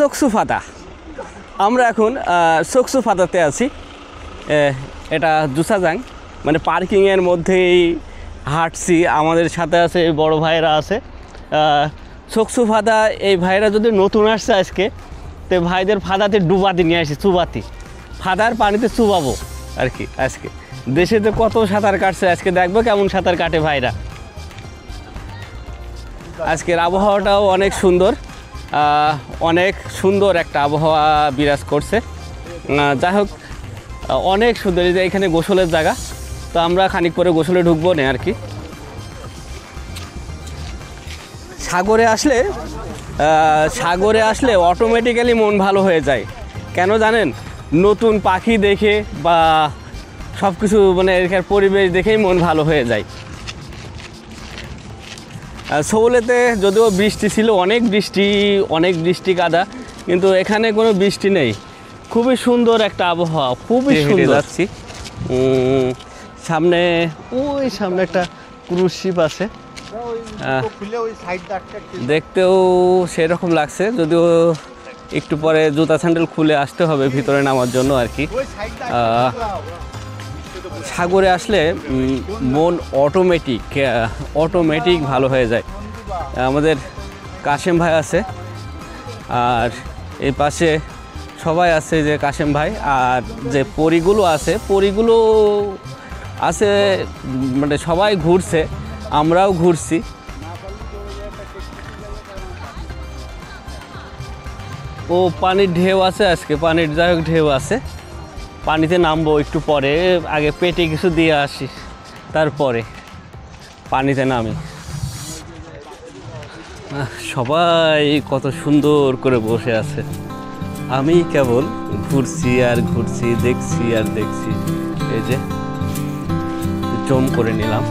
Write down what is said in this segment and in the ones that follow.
সকসুফাতা। আমরা এখন সকসুফাতাতে আছি। এটা জুসাজাং, মানে পার্কিংয়ের মধ্যেই হাঁটছি। আমাদের সাথে আছে বড় ভাইরা আছে। সকসুফাতা এই ভাইরা যদি নতুন আসছে আজকে, তো ভাইদের ফাদাতে ডুবাতে নিয়ে আসি, চুবাতি ফাদার পানিতে চুবাবো আর কি। আজকে দেশে তো কত সাঁতার কাটছে, আজকে দেখবো কেমন সাঁতার কাটে ভাইরা। আজকের আবহাওয়াটাও অনেক সুন্দর, অনেক সুন্দর একটা আবহাওয়া বিরাজ করছে। যাই হোক, অনেক সুন্দর। এই যে এখানে গোসলের জায়গা, তো আমরা খানিক পরে গোসলে ঢুকবো না আর কি। সাগরে আসলে অটোমেটিক্যালি মন ভালো হয়ে যায়। কেন জানেন? নতুন পাখি দেখে বা সব কিছু, মানে এখানে পরিবেশ দেখেই মন ভালো হয়ে যায়। সৌলেতে যদিও বৃষ্টি ছিল, অনেক বৃষ্টি কাদা, কিন্তু এখানে কোনো বৃষ্টি নেই। খুবই সুন্দর একটা আবহাওয়া, খুবই সুন্দর। যাচ্ছি সামনে, ওই সামনে একটা ক্রুজ শিপ আছে, দেখতেও সেরকম লাগছে। যদিও একটু পরে জুতা স্যান্ডেল খুলে আসতে হবে ভিতরে নামার জন্য আর কি। সাগরে আসলে মন অটোমেটিক ভালো হয়ে যায়। আমাদের কাশেম ভাই আছে, আর এই পাশে সবাই আছে, যে কাশেম ভাই, আর যে পরিগুলো আছে, মানে সবাই ঘুরছে, আমরাও ঘুরছি। ও পানির ঢেউ আছে আজকে, পানির যাই হোক ঢেউ আছে। পানিতে নামবো একটু পরে, আগে পেটে কিছু দিয়ে আসি, তারপরে পানিতে নামি। সবাই কত সুন্দর করে বসে আছে, আমি কেবল ঘুরছি আর ঘুরছি, দেখছি আর দেখছি। এই যে জম করে নিলাম।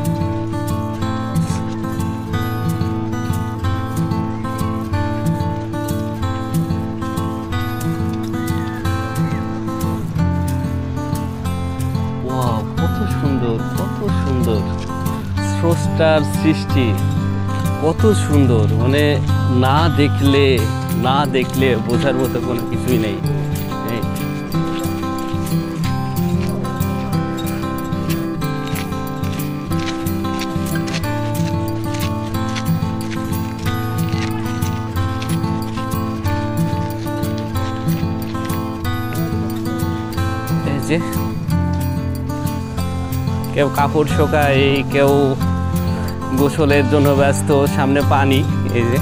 কত সুন্দর স্রষ্টার সৃষ্টি, কত সুন্দর। মানে না দেখলে বোঝার মতো কোনো কিছুই নেই। এই যে কেউ কাপড় শোকায়, কেউ গোসলের জন্য ব্যস্ত, সামনে পানি। এই যে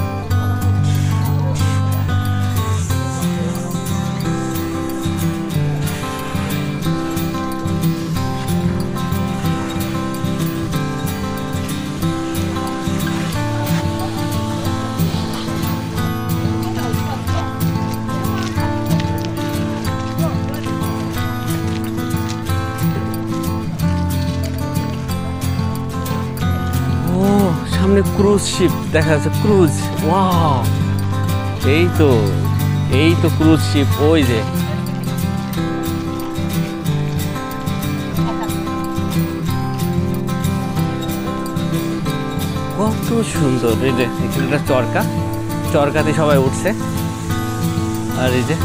ক্রুজ শিপ দেখা যাচ্ছে, ক্রুজ। ওয়াও, এই তো ক্রুজ শিপ। ওই যে কত সুন্দর। এই যে এখানে চরকাতে সবাই উঠছে, আর এই যে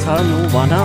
সানু বানা